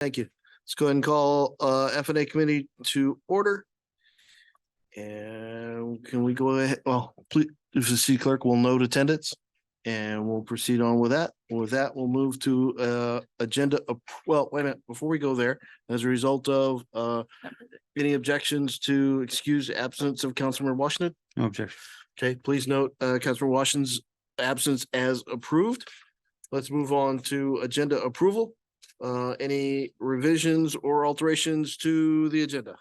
Thank you. Let's go ahead and call F&A committee to order. And can we go ahead? Well, please, if the city clerk will note attendance and we'll proceed on with that. With that, we'll move to agenda. Well, wait a minute. Before we go there, as a result of any objections to excuse absence of Councilmember Washington? No objection. Okay, please note Councilmember Washington's absence as approved. Let's move on to agenda approval. Any revisions or alterations to the agenda?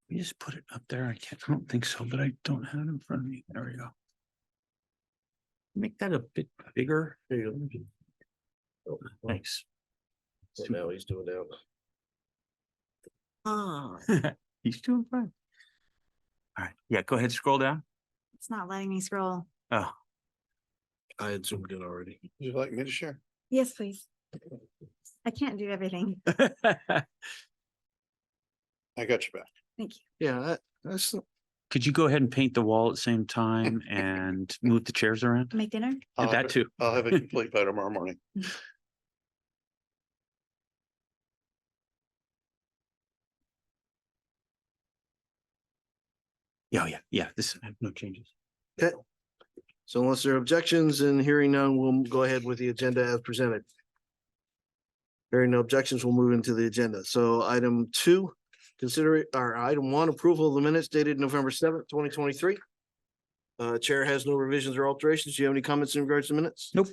You just put it up there. I don't think so, but I don't have it in front of me. There we go. Make that a bit bigger. There you go. Thanks. So now he's doing that. He's doing fine. All right. Yeah, go ahead. Scroll down. It's not letting me scroll. Oh, I had zoomed in already. Would you like me to share? Yes, please. I can't do everything. I got you back. Thank you. Yeah, that's could you go ahead and paint the wall at the same time and move the chairs around? Make dinner? And that too. I'll have it complete by tomorrow morning. Yeah. This I have no changes. okay. So unless there are objections and hearing none, we'll go ahead with the agenda as presented. Hearing no objections, we'll move into the agenda. So item 2, item 1, approval of the minutes dated November 7th, 2023. Chair has no revisions or alterations. Do you have any comments in regards to minutes? Nope.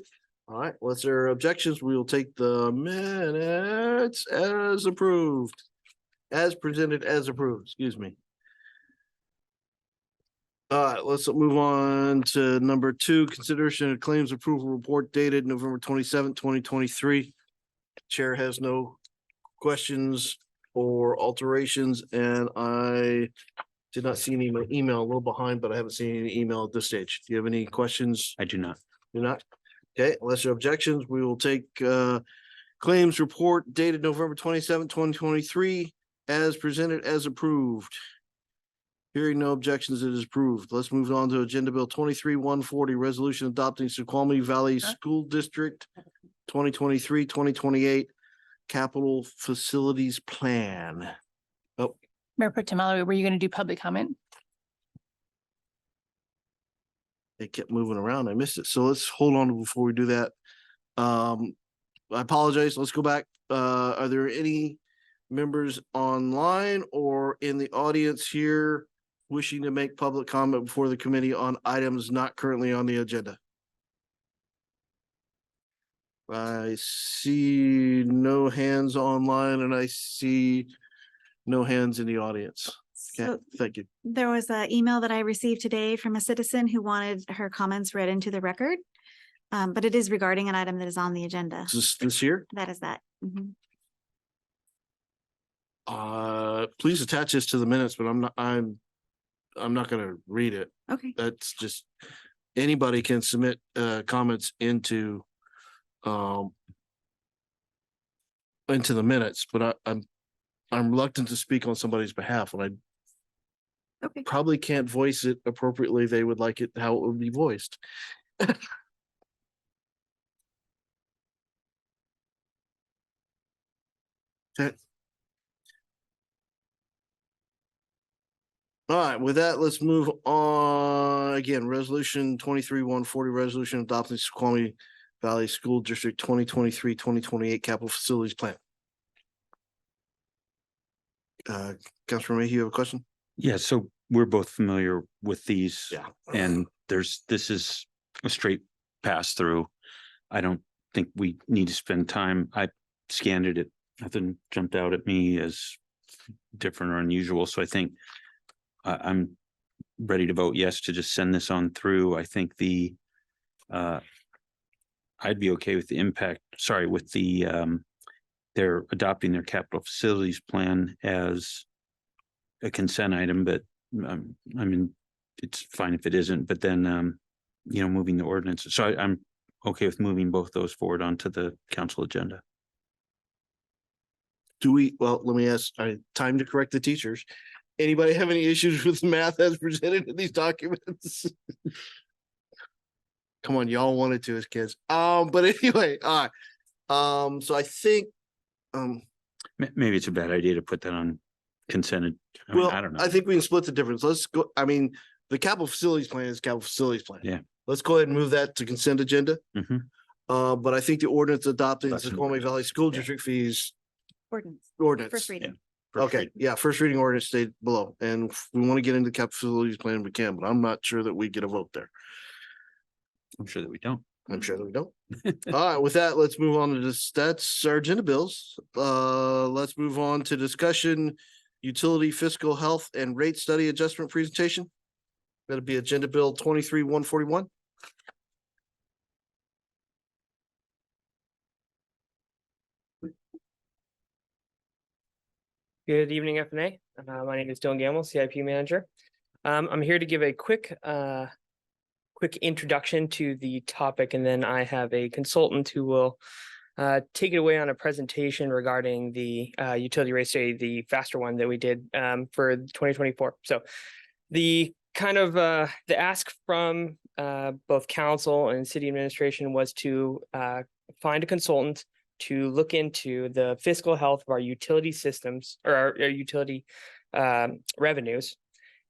All right, unless there are objections, we will take the minutes as approved. As presented, as approved, excuse me. All right, let's move on to number 2, consideration of claims approval report dated November 27th, 2023. Chair has no questions or alterations, and I did not see any email, a little behind, but I haven't seen any email at this stage. Do you have any questions? I do not. Do not? Okay, unless there are objections, we will take claims report dated November 27th, 2023 as presented, as approved. Hearing no objections, it is approved. Let's move on to Agenda Bill 23-140, resolution adopting Snoqualmie Valley School District 2023-2028 Capital Facilities Plan. Oh, Mayor Pro Tem Mallory, were you going to do public comment? it kept moving around. I missed it. So let's hold on before we do that. I apologize. Let's go back. Are there any members online or in the audience here wishing to make public comment before the committee on items not currently on the agenda? I see no hands online and I see no hands in the audience. Okay, So thank you. there was an email that I received today from a citizen who wanted her comments read into the record. But it is regarding an item that is on the agenda. Is this here? That is that. Mhm. Please attach this to the minutes, but I'm not gonna read it. Okay. That's just, anybody can submit comments into the minutes, but I'm reluctant to speak on somebody's behalf when I Okay. probably can't voice it appropriately. They would like it how it would be voiced. Okay. All right, with that, let's move on. Again, resolution 23-140, resolution adopting Snoqualmie Valley School District 2023-2028 Capital Facilities Plan. Councilor Mayhew, you have a question? Yeah, so we're both familiar with these. Yeah. And this is a straight pass through. I don't think we need to spend time. I scanned it. Nothing jumped out at me as different or unusual. So I think I'm ready to vote yes to just send this on through. I think I'd be okay with the impact, with the they're adopting their capital facilities plan as a consent item, but I mean, it's fine if it isn't, but then moving the ordinance. So I'm okay with moving both those forward onto the council agenda. Well, let me ask, time to correct the teachers. Anybody have any issues with math as presented in these documents? Come on, y'all wanted to as kids. But anyway, all right. So I think Maybe it's a bad idea to put that on consented. I mean, well, I don't know. I think we can split the difference. Let's go, I mean, the capital facilities plan is capital facilities plan. Yeah. Let's go ahead and move that to consent agenda. Mhm. But I think the ordinance adopting the That's an Snoqualmie Valley School Yeah. District fees Ordinance, ordinance. first reading. First Okay, reading. yeah, first reading ordinance stayed below, and if we want to get into capital facilities plan, we can, but I'm not sure that we get a vote there. I'm sure that we don't. I'm sure that we don't. All right, with that, let's move on to this. That's our agenda bills. Let's move on to discussion, utility fiscal health and rate study adjustment presentation. That'll be agenda bill 23-141. Good evening, FNA. My name is Dylan Gamble, CIP manager. I'm here to give a quick introduction to the topic, and then I have a consultant who will take it away on a presentation regarding the utility rate study, the faster one that we did for 2024. So the kind of the ask from both council and city administration was to find a consultant to look into the fiscal health of our utility systems or our utility revenues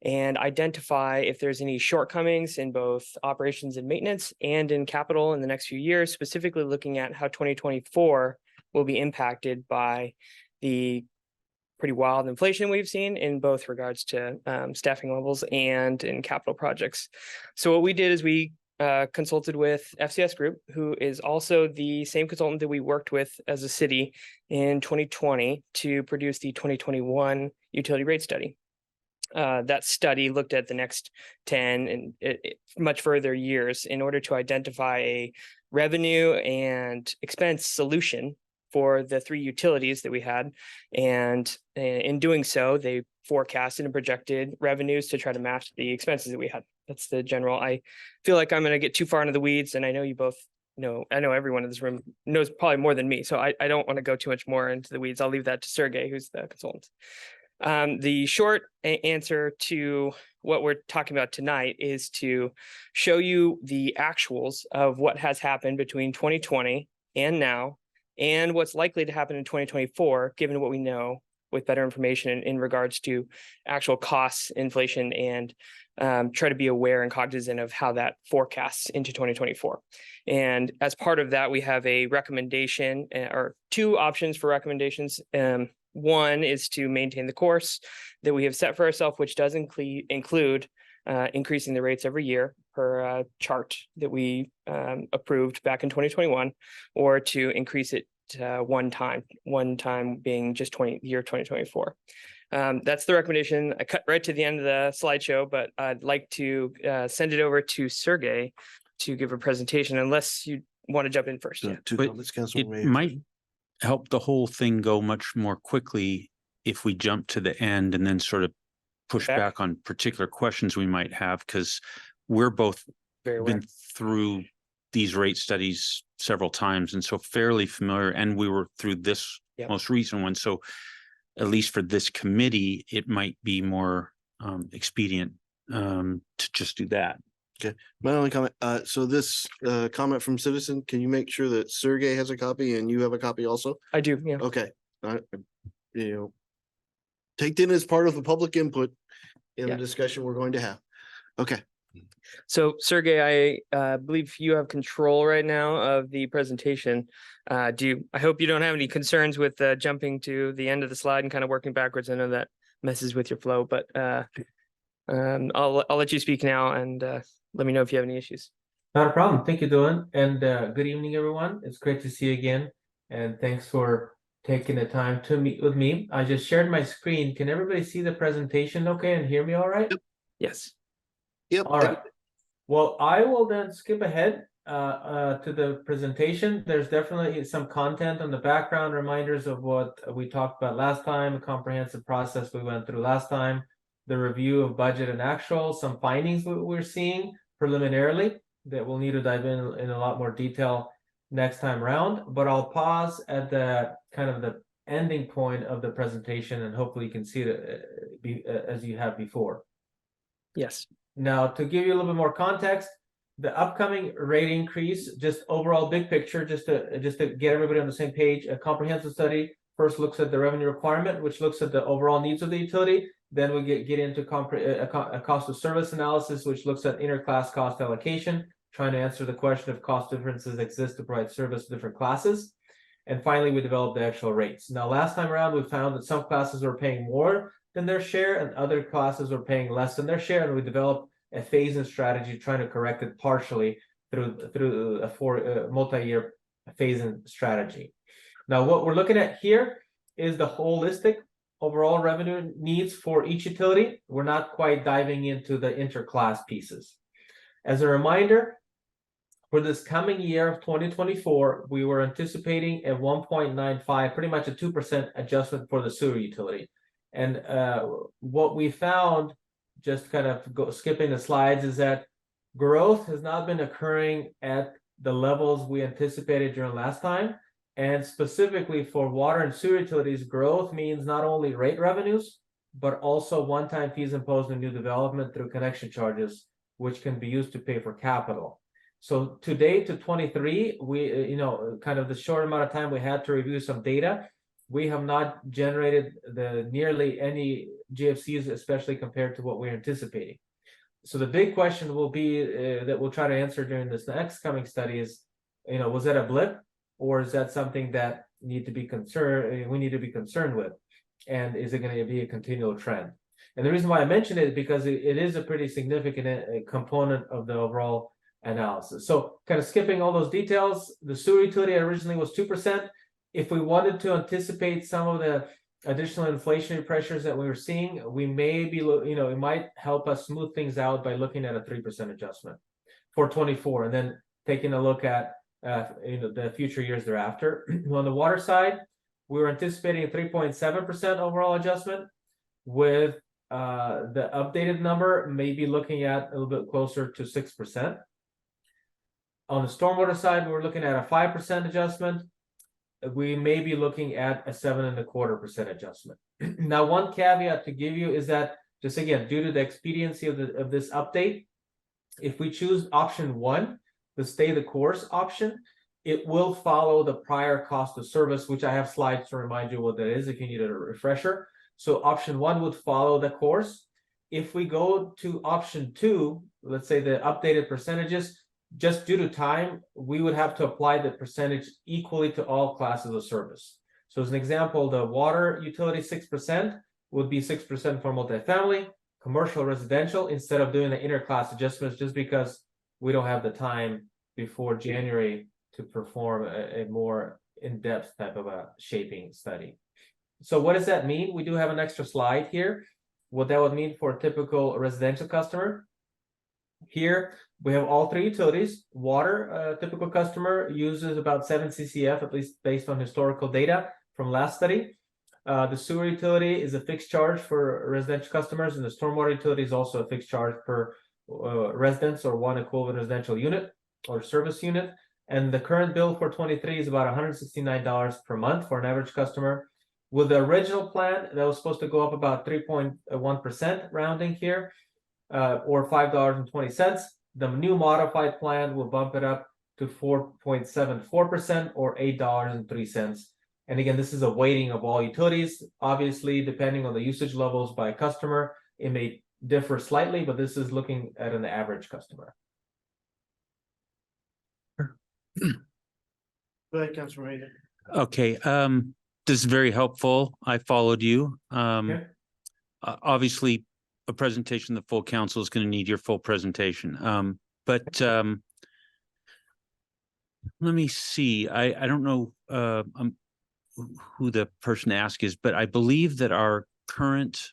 and identify if there's any shortcomings in both operations and maintenance and in capital in the next few years, specifically looking at how 2024 will be impacted by the pretty wild inflation we've seen in both regards to staffing levels and in capital projects. So what we did is we consulted with FCS Group, who is also the same consultant that we worked with as a city in 2020 to produce the 2021 utility rate study. That study looked at the next 10 and much further years in order to identify a revenue and expense solution for the three utilities that we had. And in doing so, they forecasted and projected revenues to try to match the expenses that we had. That's the general. I feel like I'm going to get too far into the weeds, and I know you both know, I know everyone in this room knows probably more than me. So I don't want to go too much more into the weeds. I'll leave that to Sergey, who's the consultant. The short answer to what we're talking about tonight is to show you the actuals of what has happened between 2020 and now, and what's likely to happen in 2024, given what we know with better information in regards to actual costs, inflation, and try to be aware and cognizant of how that forecasts into 2024. And as part of that, we have a recommendation or two options for recommendations. One is to maintain the course that we have set for ourselves, which does include increasing the rates every year per chart that we approved back in 2021, or to increase it one time being just year 2024. That's the recommendation. I cut right to the end of the slideshow, but I'd like to send it over to Sergey to give a presentation, unless you want to jump in first. Yeah. Two But comments, It Councilman Mayor. might help the whole thing go much more quickly if we jump to the end and then sort of push Okay. back on particular questions we might have, because we're both Very well. been through these rate studies several times and so fairly familiar, and we were through this Yep. most recent one. So at least for this committee, it might be more expedient to just do that. My only comment, so this comment from citizen, can you make sure that Sergey has a copy and you have a copy also? I do. Yeah. Okay, you know, take in as part of the public input in the Yeah. discussion we're going to have. Okay, So Sergey, I believe you have control right now of the presentation. I hope you don't have any concerns with jumping to the end of the slide and kind of working backwards. I know that messes with your flow, but I'll let you speak now, and let me know if you have any issues. Not a problem. Thank you, Dylan. And good evening, everyone. It's great to see you again. And thanks for taking the time to meet with me. I just shared my screen. Can everybody see the presentation okay and hear me all right? Yes. yep. All right. Well, I will then skip ahead to the presentation. There's definitely some content on the background, reminders of what we talked about last time, a comprehensive process we went through last time, the review of budget and actual, some findings we're seeing preliminarily that we'll need to dive in a lot more detail next time around. But I'll pause at the kind of the ending point of the presentation, and hopefully you can see it as you have before. Yes. Now, to give you a little bit more context, the upcoming rate increase, just overall big picture, just to get everybody on the same page, a comprehensive study first looks at the revenue requirement, which looks at the overall needs of the utility. Then we get into a cost of service analysis, which looks at interclass cost allocation, trying to answer the question if cost differences exist to provide service to different classes. And finally, we developed the actual rates. Now, last time around, we found that some classes were paying more than their share and other classes were paying less than their share. And we developed a phase-in strategy trying to correct it partially through a multi-year phase-in strategy. Now, what we're looking at here is the holistic overall revenue needs for each utility. We're not quite diving into the interclass pieces. As a reminder, for this coming year of 2024, we were anticipating a 1.95, pretty much a 2% adjustment for the sewer utility. And what we found, just kind of skipping the slides, is that growth has not been occurring at the levels we anticipated during last time. And specifically for water and sewer utilities, growth means not only rate revenues, but also one-time fees imposed on new development through connection charges, which can be used to pay for capital. So to date, to 23, we, kind of the short amount of time we had to review some data, we have not generated nearly any GFCs, especially compared to what we're anticipating. So the big question will be that we'll try to answer during this next coming study is, was that a blip? Or is that something that we need to be concerned with? And is it going to be a continual trend? And the reason why I mention it is because it is a pretty significant component of the overall analysis. So kind of skipping all those details, the sewer utility originally was 2%. If we wanted to anticipate some of the additional inflationary pressures that we were seeing, we may be, it might help us smooth things out by looking at a 3% adjustment for 24, and then taking a look at the future years thereafter. On the water side, we were anticipating a 3.7% overall adjustment, with the updated number maybe looking at a little bit closer to 6%. On the stormwater side, we're looking at a 5% adjustment. We may be looking at a 7.25% adjustment. Now, one caveat to give you is that, just again, due to the expediency of this update, if we choose option 1, the stay the course option, it will follow the prior cost of service, which I have slides to remind you what that is if you need a refresher. So option 1 would follow the course. If we go to option 2, let's say the updated percentages, just due to time, we would have to apply the percentage equally to all classes of service. So as an example, the water utility 6% would be 6% for multifamily, commercial, residential, instead of doing the interclass adjustments, just because we don't have the time before January to perform a more in-depth type of a shaping study. So what does that mean? We do have an extra slide here. What that would mean for a typical residential customer. Here we have all 3 utilities. Water, typical customer uses about 7 CCF, at least based on historical data from last study. The sewer utility is a fixed charge for residential customers, and the stormwater utility is also a fixed charge per residence or one equivalent residential unit or service unit. And the current bill for 23 is about $169 per month for an average customer. With the original plan, that was supposed to go up about 3.1% rounding here, or $5.20. The new modified plan will bump it up to 4.74% or $8.03. And again, this is a weighting of all utilities. Obviously, depending on the usage levels by customer, it may differ slightly, but this is looking at an average customer. Go ahead, Councilman Reagan. Okay, this is very helpful. I followed you. Okay. Obviously, a presentation, the full council is going to need your full presentation. But let me see. I don't know who the person to ask is, but I believe that our current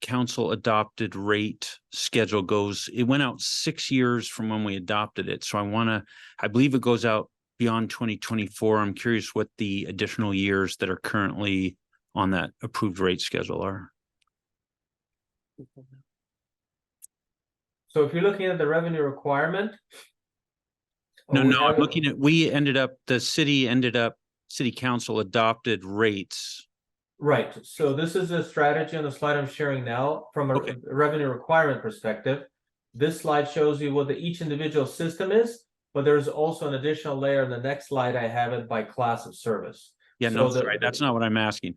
council adopted rate schedule it went out 6 years from when we adopted it. So I believe it goes out beyond 2024. I'm curious what the additional years that are currently on that approved rate schedule are. So if you're looking at the revenue requirement. No, I'm looking at, the city council adopted rates. Right. So this is a strategy on the slide I'm sharing now from a revenue requirement perspective. This slide shows you what each individual system is, but there's also an additional layer in the next slide. I have it by class of service. Yeah, no, So the- sorry, that's not what I'm asking.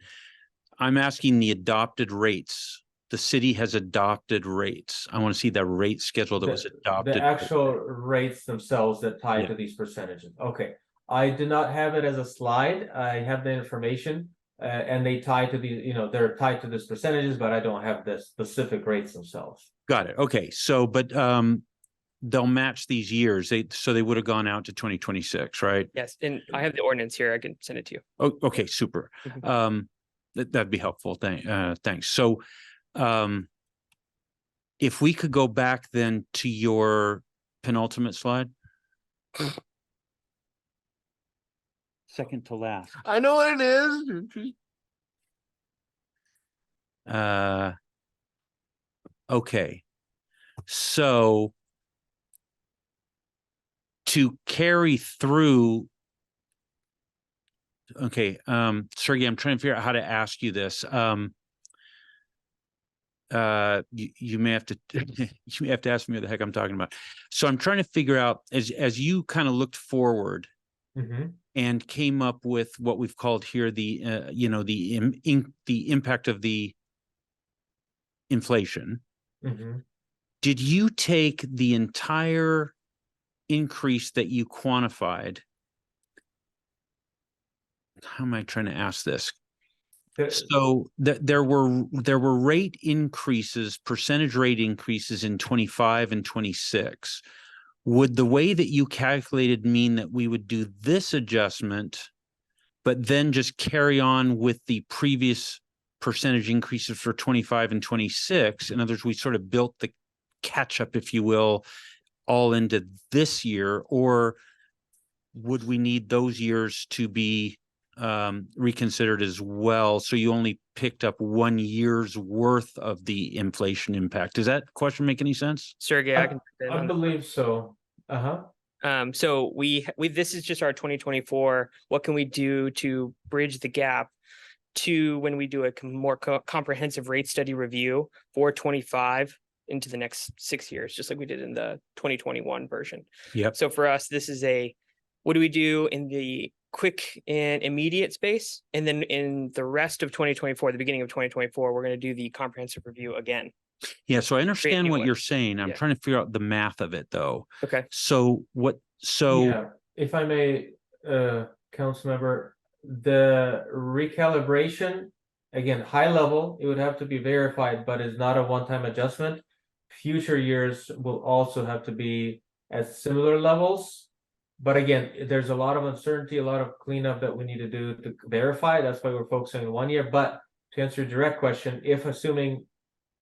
I'm asking the adopted rates. The city has adopted rates. I want to see the rate schedule that was The adopted. actual rates themselves that tie Yeah. to these percentages. Okay. I do not have it as a slide. I have the information. And they tie to the, they're tied to this percentages, but I don't have the specific rates themselves. Got it. Okay, so, but, they'll match these years. So they would have gone out to 2026, right? Yes, and I have the ordinance here. I can send it to you. Oh, okay, super. Mhm. That'd be helpful. Thanks. So, if we could go back then to your penultimate slide. Second to last. I know what it is. Okay. So to carry through. Okay, Sergey, I'm trying to figure out how to ask you this. You may have to you may have to ask me what the heck I'm talking about. So I'm trying to figure out as you kind of looked forward Mhm. and came up with what we've called here the the impact of the inflation. Mhm. Did you take the entire increase that you quantified? How am I trying to ask this? So there were rate increases, percentage rate increases in 25 and 26. Would the way that you calculated mean that we would do this adjustment, but then just carry on with the previous percentage increases for 25 and 26? In other words, we sort of built the catch up, if you will, all into this year, or would we need those years to be reconsidered as well? So you only picked up 1 year's worth of the inflation impact. Does that question make any sense? Sergey, I can. jump in I on that. believe so. Uh-huh. So we this is just our 2024. What can we do to bridge the gap to when we do a more comprehensive rate study review for 25 into the next 6 years, just like we did in the 2021 version. Yep. So for us, this is what do we do in the quick and immediate space? And then in the rest of 2024, the beginning of 2024, we're going to do the comprehensive review again. Yeah, so I understand new what one. you're saying. I'm Yeah. trying to figure out the math of it though. Okay. So Yeah, if I may, council member, the recalibration, again, high level, it would have to be verified, but is not a one-time adjustment. Future years will also have to be at similar levels. But again, there's a lot of uncertainty, a lot of cleanup that we need to do to verify. That's why we're focusing on 1 year. But to answer your direct question, if assuming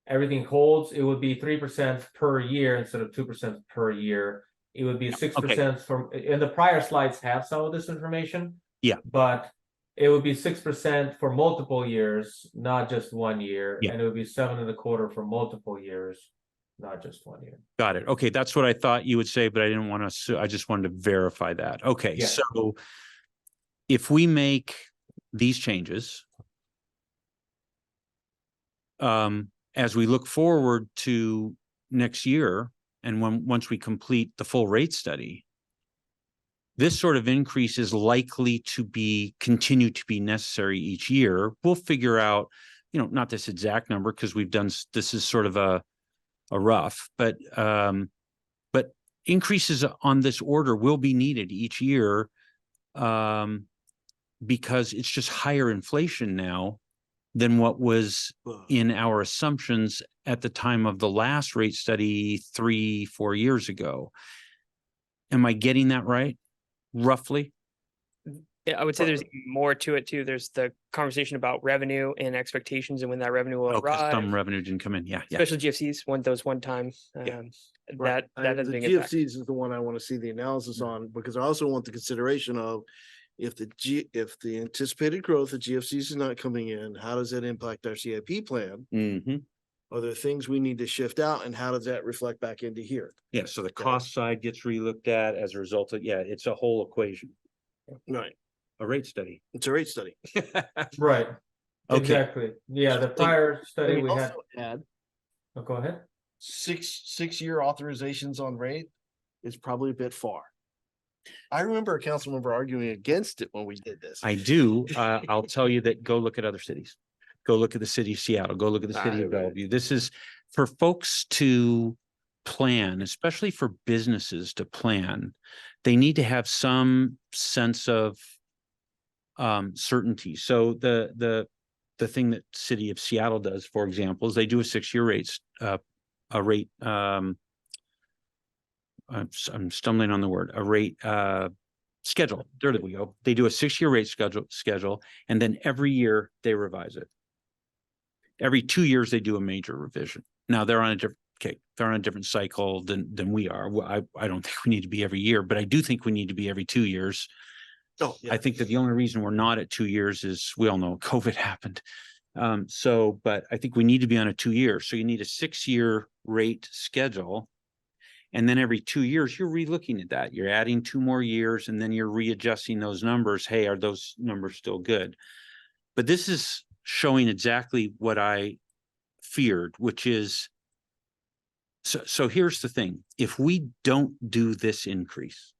everything holds, it would be 3% per year instead of 2% per year. It would be 6% from, and the prior slides have some of this information. Yeah. But it would be 6% for multiple years, not just 1 year. Yeah. And it would be 7.25% for multiple years, not just 1 year. got it. Okay, that's what I thought you would say, but I didn't want to, I just wanted to verify that. Okay, Yeah. so if we make these changes, as we look forward to next year, and once we complete the full rate study, this sort of increase is likely to continue to be necessary each year. We'll figure out, not this exact number because this is sort of a rough, but increases on this order will be needed each year, because it's just higher inflation now than what was in our assumptions at the time of the last rate study 3-4 years ago. Am I getting that right? Roughly? Yeah, I would say there's more to it too. There's the conversation about revenue and expectations and when that revenue will Okay, some arrive. revenue didn't come in. Yeah. Special GFCs, those one time. Yeah. That has The been impacted. GFCs is the one I want to see the analysis on, because I also want the consideration of if the anticipated growth of GFCs is not coming in, how does that impact our CIP plan? Mm-hmm. Are there things we need to shift out, and how does that reflect back into here? Yeah, so the cost side gets relooked at as a result of, it's a whole equation, Right, a rate study. it's a rate study. Right. Okay. Exactly. Yeah, the prior study we had, Also add go ahead. six-year authorizations on rate is probably a bit far. I remember a council member arguing against it when we did this. I do. I'll tell you that go look at other cities. Go look at the city of Seattle, go look at the city of Right. Bellevue. This is for folks to plan, especially for businesses to plan. They need to have some sense of certainty. So the thing that city of Seattle does, for example, is they do a 6-year rates, a rate, I'm stumbling on the word, a rate, schedule. There we go. They do a 6-year rate schedule, and then every year they revise it. Every 2 years they do a major revision. Now they're on a different, they're on a different cycle than we are. Well, I don't think we need to be every year, but I do think we need to be every 2 years. Oh, yeah. I think that the only reason we're not at 2 years is we all know COVID happened. But I think we need to be on a 2 year. So you need a 6-year rate schedule. And then every 2 years, you're relooking at that. You're adding 2 more years, and then you're readjusting those numbers. Hey, are those numbers still good? But this is showing exactly what I feared, which is, so here's the thing. If we don't do this increase,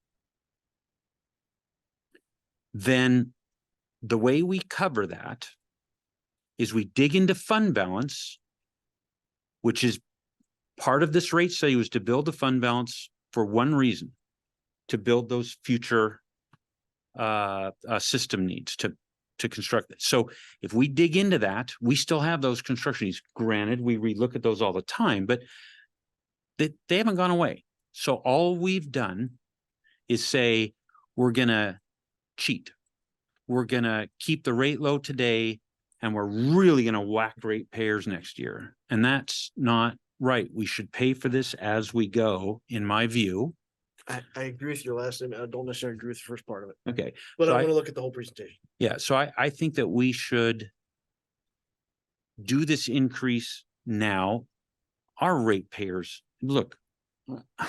then the way we cover that is we dig into fund balance, which is part of this rate study was to build a fund balance for one reason, to build those future system needs to construct it. So if we dig into that, we still have those construction needs. Granted, we relook at those all the time, but they haven't gone away. So all we've done is say, we're going to cheat. We're going to keep the rate low today, and we're really going to whack ratepayers next year. And that's not right. We should pay for this as we go, in my view. I agree with your last statement. I don't necessarily agree with the first part of it, Okay. but So I'm going to look at the whole presentation. Yeah. So I think that we should do this increase now. Our ratepayers, look, I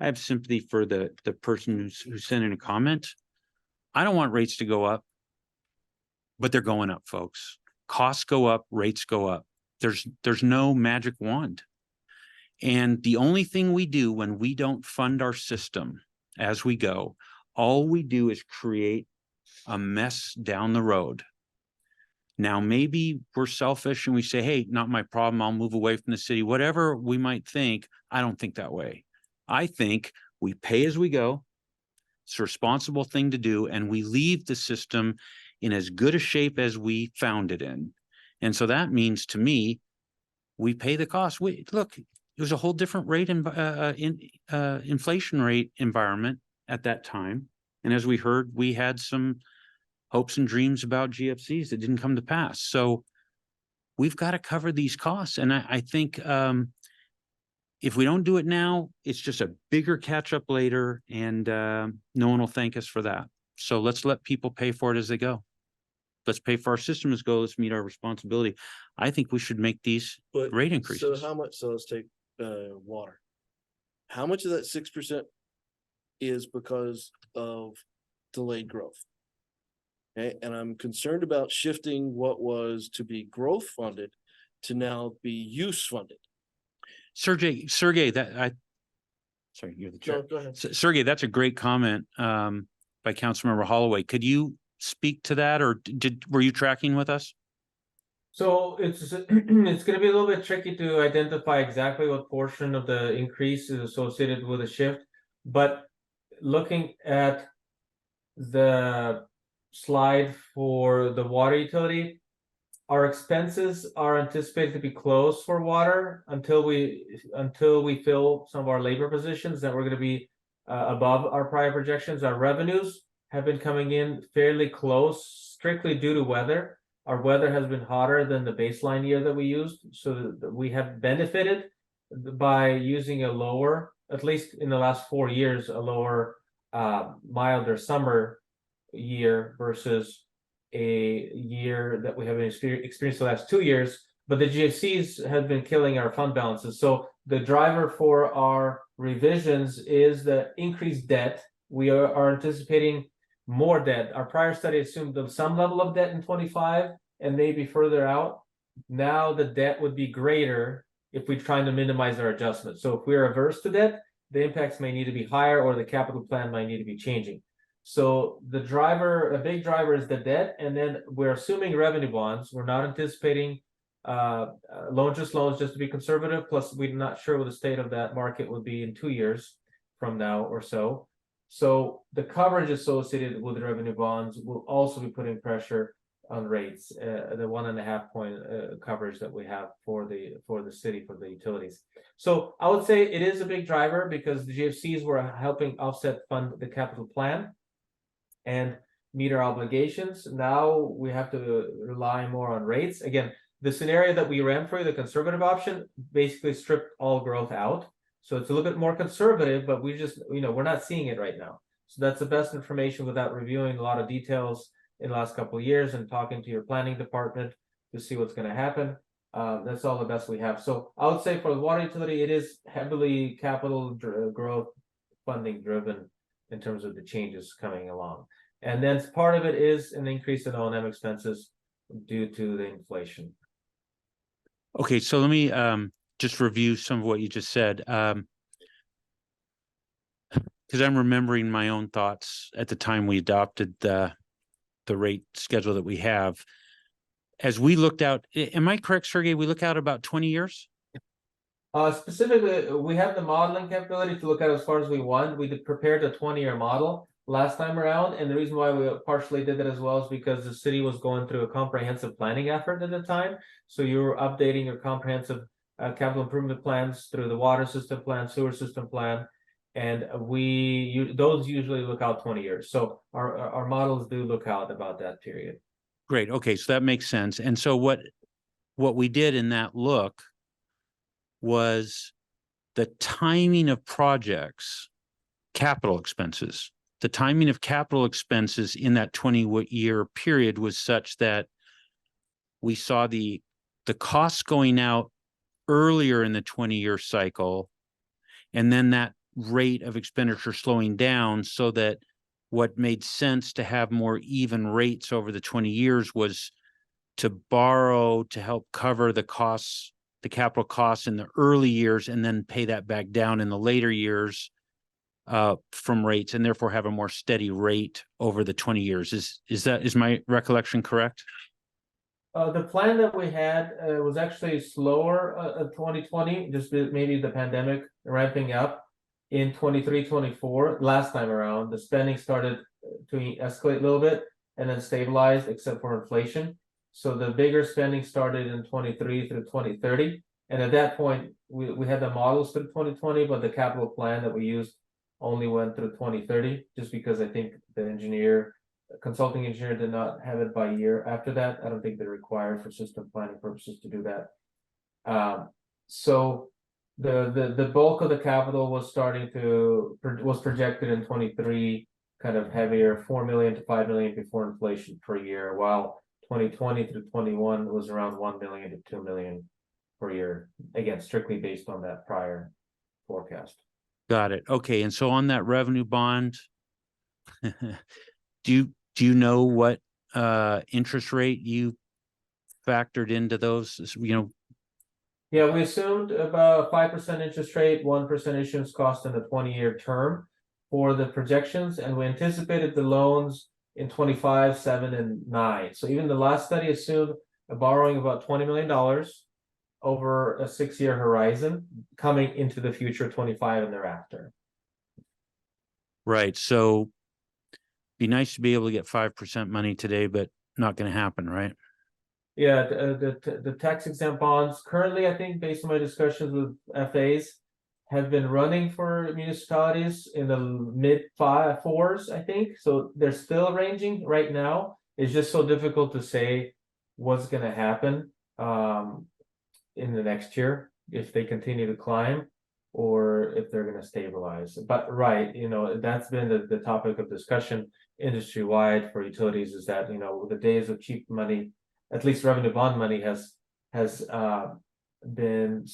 have sympathy for the person who sent in a comment. I don't want rates to go up, but they're going up, folks. Costs go up, rates go up. There's no magic wand. And the only thing we do when we don't fund our system as we go, all we do is create a mess down the road. Now, maybe we're selfish and we say, hey, not my problem. I'll move away from the city. Whatever we might think, I don't think that way. I think we pay as we go. It's a responsible thing to do. And we leave the system in as good a shape as we found it in. And so that means, to me, we pay the cost. Look, it was a whole different rate inflation rate environment at that time. And as we heard, we had some hopes and dreams about GFCs that didn't come to pass. So we've got to cover these costs. And I think if we don't do it now, it's just a bigger catch up later, and no one will thank us for that. So let's let people pay for it as they go. Let's pay for our system as go. Let's meet our responsibility. I think we should make these rate increases. So how much? So let's take water. How much of that 6% is because of delayed growth? Okay, and I'm concerned about shifting what was to be growth funded to now be use funded. Sergey, sorry, you're the chair. No, go ahead. Sergey, that's a great comment by Councilmember Holloway. Could you speak to that, or were you tracking with us? So it's going to be a little bit tricky to identify exactly what portion of the increase is associated with a shift, but looking at the slide for the water utility, our expenses are anticipated to be close for water until we fill some of our labor positions that we're going to be above our prior projections. Our revenues have been coming in fairly close, strictly due to weather. Our weather has been hotter than the baseline year that we used, so that we have benefited by using a lower, at least in the last 4 years, a lower, milder summer year versus a year that we haven't experienced the last 2 years. But the GFCs have been killing our fund balances. So the driver for our revisions is the increased debt. We are anticipating more debt. Our prior study assumed some level of debt in 25 and maybe further out. Now the debt would be greater if we're trying to minimize our adjustments. So if we're averse to debt, the impacts may need to be higher or the capital plan might need to be changing. So the driver, a big driver is the debt, and then we're assuming revenue bonds. We're not anticipating loans just to be conservative. Plus, we're not sure what the state of that market will be in 2 years from now or so. So the coverage associated with the revenue bonds will also be putting pressure on rates, the 1.5 point coverage that we have for the city, for the utilities. So I would say it is a big driver because the GFCs were helping offset fund the capital plan and meet our obligations. Now we have to rely more on rates. Again, the scenario that we ran for, the conservative option, basically stripped all growth out. So it's a little bit more conservative, but we just, we're not seeing it right now. So that's the best information without reviewing a lot of details in the last couple of years and talking to your planning department to see what's going to happen. That's all the best we have. So I would say for the water utility, it is heavily capital growth funding driven in terms of the changes coming along. And then part of it is an increase in O&M expenses due to the inflation. Okay, so let me just review some of what you just said. Because I'm remembering my own thoughts at the time we adopted the rate schedule that we have. As we looked out, am I correct, Sergey? We look out about 20 years? Specifically, we have the modeling capability to look at as far as we want. We prepared a 20-year model last time around, and the reason why we partially did that as well is because the city was going through a comprehensive planning effort at the time. So you were updating your comprehensive capital improvement plans through the water system plan, sewer system plan, and those usually look out 20 years. So our models do look out about that period. Great. Okay, so that makes sense. And so what we did in that look was the timing of projects, capital expenses. The timing of capital expenses in that 20-year period was such that we saw the costs going out earlier in the 20-year cycle, and then that rate of expenditure slowing down, so that what made sense to have more even rates over the 20 years was to borrow to help cover the costs, the capital costs in the early years, and then pay that back down in the later years from rates, and therefore have a more steady rate over the 20 years. Is my recollection correct? The plan that we had was actually slower in 2020, just maybe the pandemic ramping up. In 23-24, last time around, the spending started to escalate a little bit and then stabilized, except for inflation. So the bigger spending started in 23 through 2030. And at that point, we had the models through 2020, but the capital plan that we used only went through 2030, just because I think the consulting engineer did not have it by year after that. I don't think they're required for system planning purposes to do that. So the bulk of the capital was projected in 23, kind of heavier, 4 million to 5 million before inflation per year, while 2020 through 21 was around 1 million to 2 million per year. Again, strictly based on that prior forecast. Got it. Okay. And so on that revenue bond, do you know what interest rate you factored into those? Yeah, we assumed about 5% interest rate, 1% issuance cost in the 20-year term for the projections, and we anticipated the loans in 25, 7, and 9. So even the last study assumed a borrowing about $20 million over a 6-year horizon, coming into the future 25 and thereafter. Right. So be nice to be able to get 5% money today, but not going to happen, right? Yeah, the tax exempt bonds currently, I think, based on my discussions with FAs, have been running for municipalities in the mid 4s, I think. So they're still ranging right now. It's just so difficult to say what's going to happen in the next year if they continue to climb or if they're going to stabilize. But right, that's been the topic of discussion industry wide for utilities, is that the days of cheap money, at least revenue bond money, has been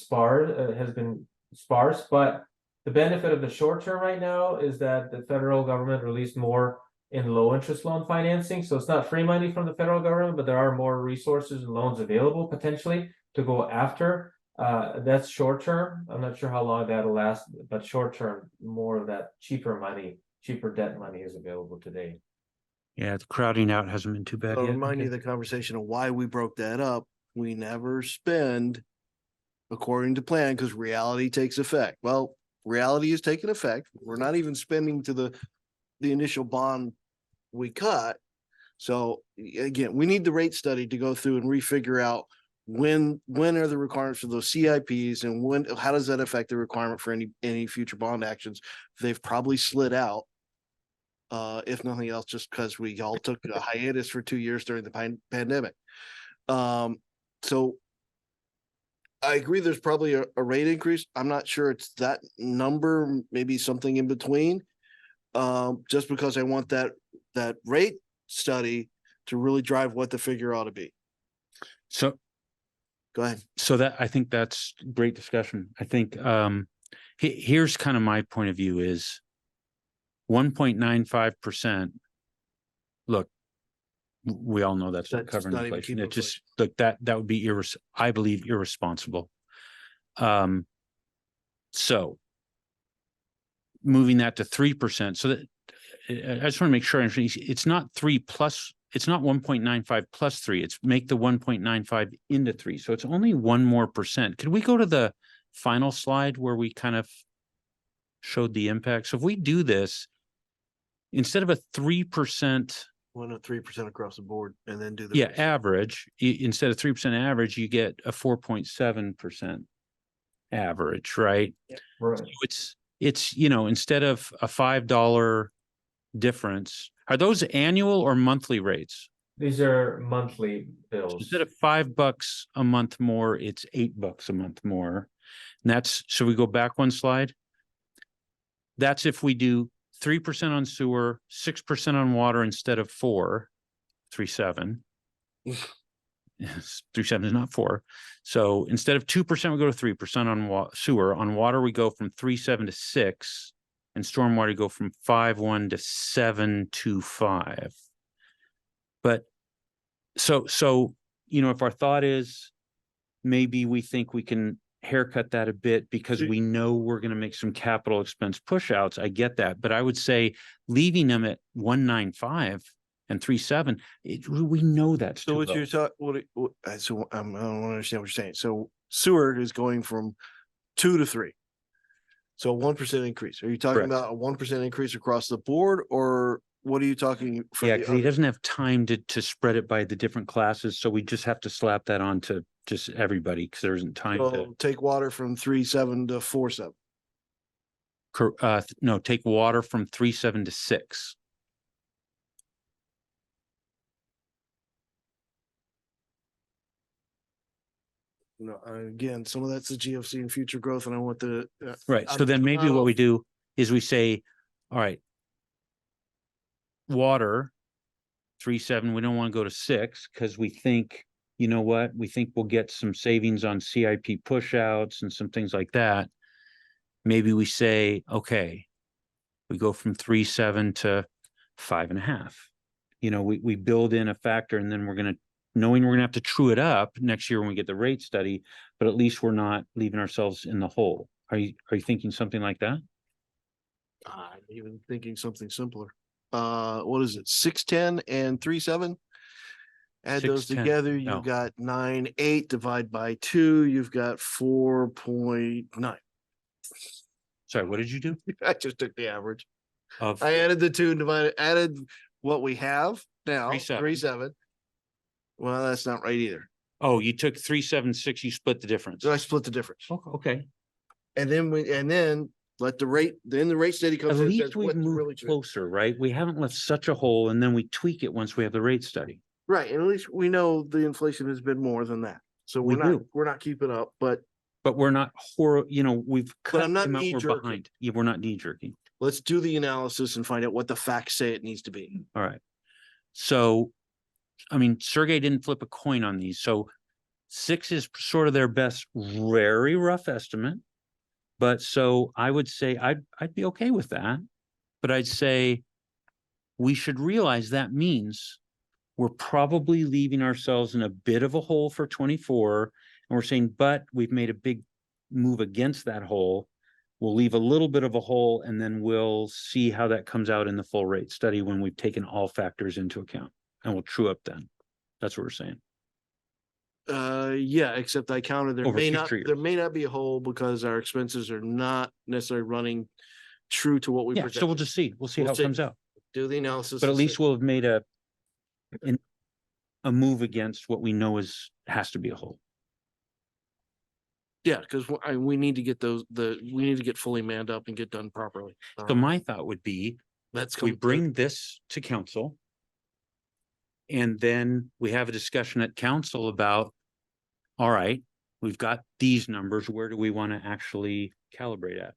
sparse. But the benefit of the short term right now is that the federal government released more in low interest loan financing. So it's not free money from the federal government, but there are more resources and loans available potentially to go after That's short term. I'm not sure how long that'll last, but short term, more of that cheaper debt money is available today. Yeah, the crowding out hasn't been too bad I'll yet. remind you Okay. of the conversation of why we broke that up. We never spend according to plan because reality takes effect. Well, reality is taking effect. We're not even spending to the initial bond we cut. So again, we need the rate study to go through and refigure out when are the requirements for those CIPs and how does that affect the requirement for any future bond actions? They've probably slid out. If nothing else, just because we all took a hiatus for 2 years during the pandemic. So I agree there's probably a rate increase. I'm not sure it's that number, maybe something in between. Just because I want that rate study to really drive what the figure ought to be. So, Go ahead. so that, I think that's great discussion. I think, here's kind of my point of view is 1.95%. Look, we all know that's not That's covering not even inflation. keeping It just, look, that would be I believe irresponsible. So moving that to 3%, so that I just want to make sure it's not 3 plus, it's not 1.95 plus 3. It's make the 1.95 into 3. So it's only 1 more percent. Could we go to the final slide where we kind of showed the impact? So if we do this, instead of a 3%, 1 to 3% across the board, and then do the yeah, average, instead of 3% average, you get a 4.7% average, right? Right. So it's, you know, instead of a $5 difference, are those annual or monthly rates? These are monthly bills. Instead of $5 a month more, it's $8 a month more. And that's, so we go back 1 slide. That's if we do 3% on sewer, 6% on water instead of 3.7. Yes, 3.7 is not 4. So instead of 2%, we go to 3% on sewer. On water, we go from 3.7 to 6, and stormwater go from 5.1 to 7.25. But so you know, if our thought is maybe we think we can haircut that a bit because we know we're going to make some capital expense pushouts, I get that. But I would say leaving them at 1.95 and 3.7, we know that's So too what low. you're talking, so I don't understand what you're saying. So sewer is going from 2 to 3. So 1% increase. Are you talking Correct. about a 1% increase across the board, or what are you talking? For Yeah, the because he other? doesn't have time to spread it by the different classes, so we just have to slap that on to just everybody because there isn't time to. So take water from 3.7 to 4.7. No, take water from 3.7 to 6. No, again, some of that's the GFC and future growth, and I want the Right. So then maybe what we do is we say, all right, water 3.7. We don't want to go to 6 because we think, you know what? We think we'll get some savings on CIP pushouts and some things like that. Maybe we say, okay, we go from 3.7 to 5.5. You know, we build in a factor, and then knowing we're gonna have to true it up next year when we get the rate study, but at least we're not leaving ourselves in the hole. Are you thinking something like that? I'm even thinking something simpler. What is it? 6.10 and 3.7. Add those 6.10. together, No. you've got 9.8 divide by 2. You've got 4.9. Sorry, what did you do? I just took the average. Of I added the 2 and added what we have now, 3.7. 3.7. Well, that's not right either. Oh, you took 3.76, you split the difference. So I split the difference. Okay. And then let the rate, then the rate study At comes in and says least we've what really moved should. closer, right? We haven't left such a hole, and then we tweak it once we have the rate study. Right. And at least we know the inflation has been more than that. So We do. we're not keeping up, but But we're not we've cut I'm not the amount we're knee-jerking. behind. Yeah, we're not knee jerking. let's do the analysis and find out what the facts say it needs to be. All right. So, I mean, Sergey didn't flip a coin on these. So 6 is sort of their best, very rough estimate. But so I would say I'd be okay with that. But I'd say we should realize that means we're probably leaving ourselves in a bit of a hole for 24. And we're saying, but we've made a big move against that hole. We'll leave a little bit of a hole and then we'll see how that comes out in the full rate study when we've taken all factors into account. And we'll true up then. That's what we're saying. Yeah, except I counted, Over future there years. may not be a hole because our expenses are not necessarily running true to what we Yeah, so we'll projected. just see. We'll see We'll how it see. comes out. Do the analysis. But at and least see. we'll have made a move against what we know has to be a hole. Yeah, because we need to get we need to get fully manned up and get done properly. So my thought would be, That's we bring this to council. And then we have a discussion at council about, all right, we've got these numbers, where do we want to actually calibrate at?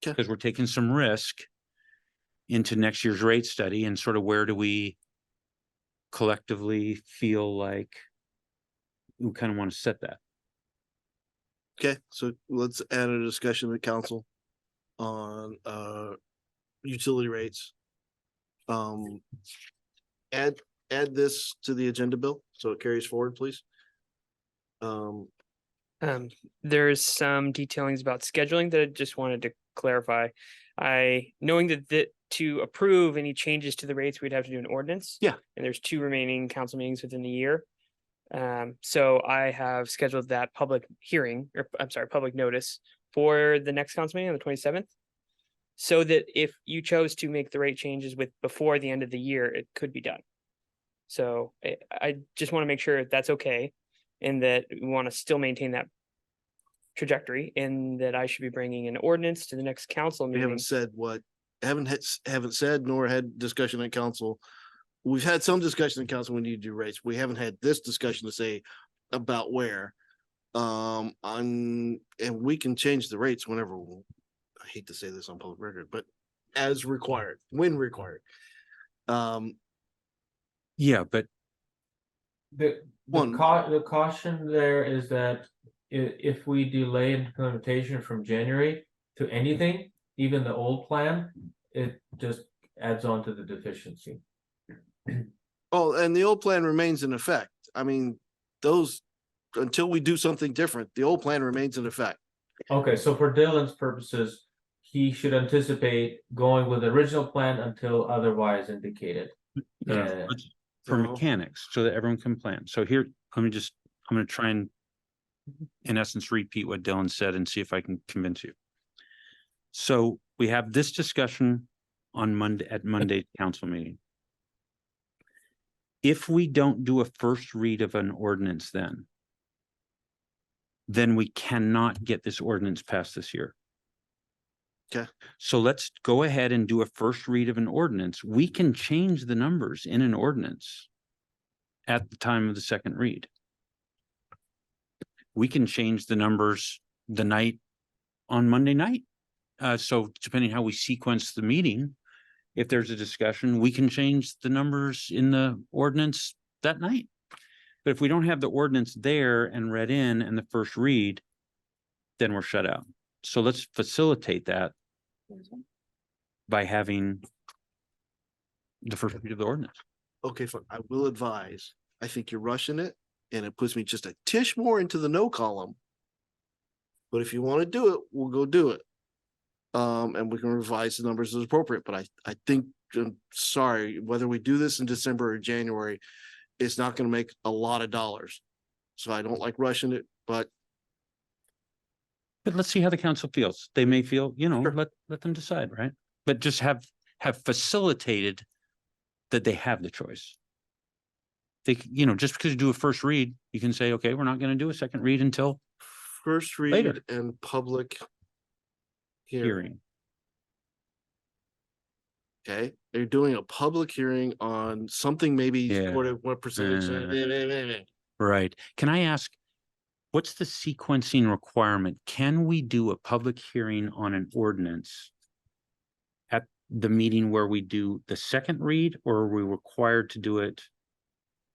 Okay. Because we're taking some risk into next year's rate study, and sort of where do we collectively feel like we kind of want to set that? Okay, so let's add a discussion with council on utility rates. Add this to the agenda, Bill, so it carries forward, please. There's some detailings about scheduling that I just wanted to clarify. Knowing that to approve any changes to the rates, we'd have to do an ordinance. Yeah. And there's 2 remaining council meetings within the year. So I have scheduled that public hearing, or I'm sorry, public notice for the next council meeting on the 27th. So that if you chose to make the rate changes before the end of the year, it could be done. So I just want to make sure that's okay, and that we want to still maintain that trajectory, and that I should be bringing an ordinance to the next council We meeting. haven't said what, haven't said nor had discussion at council. We've had some discussion in council, we need to do rates. We haven't had this discussion to say about where. And we can change the rates whenever, I hate to say this on public record, but as required, when required. Yeah, but The caution there is that if we delay implementation from January to anything, even the old plan, it just adds on to the deficiency. Oh, and the old plan remains in effect. I mean, until we do something different, the old plan remains in effect. Okay, so for Dylan's purposes, he should anticipate going with the original plan until otherwise indicated. Yeah. for No. mechanics, so that everyone can plan. So here, I'm gonna try and in essence repeat what Dylan said and see if I can convince you. So we have this discussion on Monday's council meeting. If we don't do a first read of an ordinance then we cannot get this ordinance passed this year. Okay. So let's go ahead and do a first read of an ordinance. We can change the numbers in an ordinance at the time of the second read. We can change the numbers the night on Monday night. So depending how we sequence the meeting, if there's a discussion, we can change the numbers in the ordinance that night. But if we don't have the ordinance there and read in and the first read, then we're shut out. So let's facilitate that by having the first read of the ordinance. Okay, fine. I will advise. I think you're rushing it and it puts me just a tish more into the no column. But if you want to do it, we'll go do it. And we can revise the numbers as appropriate, but I think, I'm sorry, whether we do this in December or January, it's not going to make a lot of dollars. So I don't like rushing it, but But let's see how the council feels. They may feel, Sure. let them decide, right? But just have facilitated that they have the choice. They, just because you do a first read, you can say, okay, we're not going to do a second read until first Later. read and public hearing. hearing. Okay, they're doing a public hearing on something, maybe Yeah. sort of what percentage. Right. Can I ask, what's the sequencing requirement? Can we do a public hearing on an ordinance at the meeting where we do the second read, or are we required to do it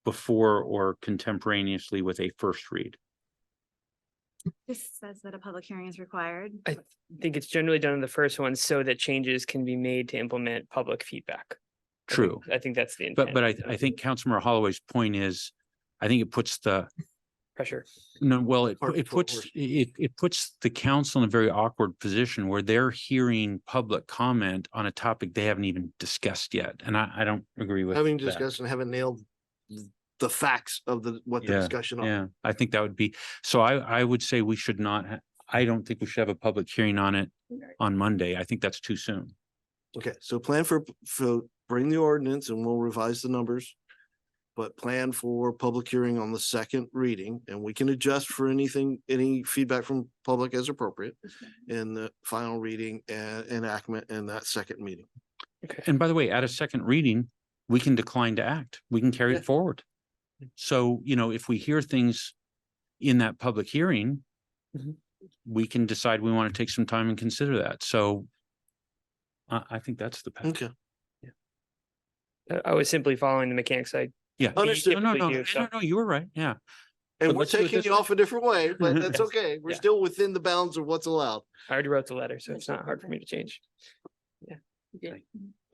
before or contemporaneously with a first read? This says that a public hearing is required. I think it's generally done in the first one so that changes can be made to implement public feedback. True. I think that's the intent. But I think Councilmember Holloway's point is, I think it puts the pressure. No, well, it Cart it before puts, horse. it puts the council in a very awkward position where they're hearing public comment on a topic they haven't even discussed yet. And I don't agree with Having that. discussed and haven't nailed the facts of what the Yeah, discussion are. Yeah, I think that would be, so I would say we should not, I don't think we should have a public hearing on it on Monday. I think that's too soon. Okay, so plan for, bring the ordinance and we'll revise the numbers. But plan for public hearing on the second reading, and we can adjust for anything, any feedback from public as appropriate. In the final reading and enactment in that second meeting. And by the way, at a second reading, we can decline to act. We can carry Yeah. it forward. So, if we hear things in that public hearing, Mhm. we can decide we want to take some time and consider that. So I think that's the path. Okay, I was simply following the mechanics side. Yeah. Understood. No, typically no, do, so- no, you were right. Yeah. and But we're let's do it taking this you way. off a different way, but that's Yes. okay. We're Yeah. still within the bounds of what's allowed. I already wrote the letter, so it's not hard for me to change.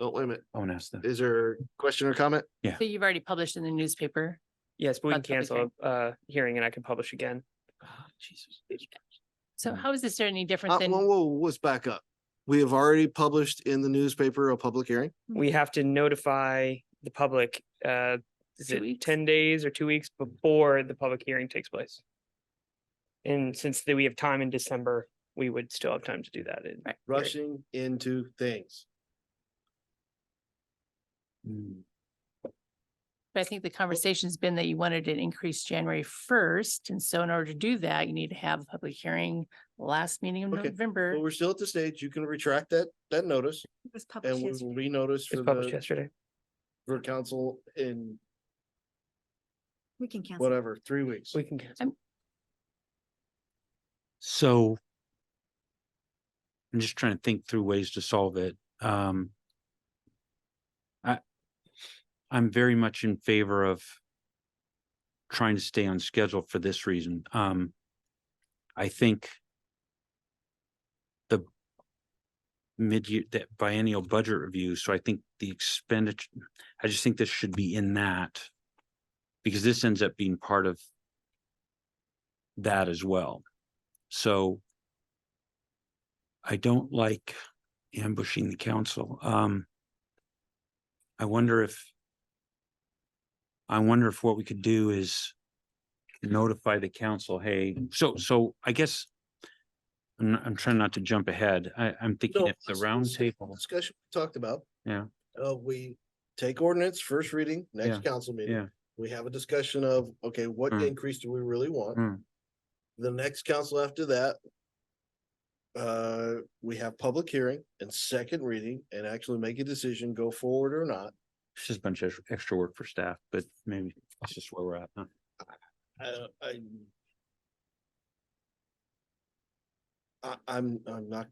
Oh, wait a minute. I want to ask that. Is there a question or comment? So you've already published in the newspaper. Yes, but we can About the public cancel a hearing and I can publish again. Jesus. So how is this any different than? Let's back up. We have already published in the newspaper a public hearing. We have to notify the public, is 2 it weeks? 10 days or 2 weeks before the public hearing takes place? And since we have time in December, we would still have time to do that. Right. Rushing into things. But I think the conversation's been that you wanted it increased January 1st. And so in order to do that, you need to have a public hearing last meeting of Okay, November. But we're still at the stage. You can retract that notice It was and published we yesterday. will renotice It's published yesterday. for council in We can cancel. whatever, 3 weeks. We can cancel. So I'm just trying to think through ways to solve it. I'm very much in favor of trying to stay on schedule for this reason. I think the mid-year, that biennial budget review, so I think the expenditure, I just think this should be in that. Because this ends up being part of that as well. So I don't like ambushing the council. I wonder if what we could do is notify the council, hey, so I guess I'm trying not to jump ahead. I'm thinking if the round table, Discussion we talked about. yeah, We take ordinance, first reading, next Yeah. council meeting. yeah, We have a discussion of, okay, what Hmm. increase do we really want? Hmm. The next council after that. We have public hearing and second reading and actually make a decision, go forward or not. it's just a bunch of extra work for staff, but maybe that's just where we're at, huh? I'm not,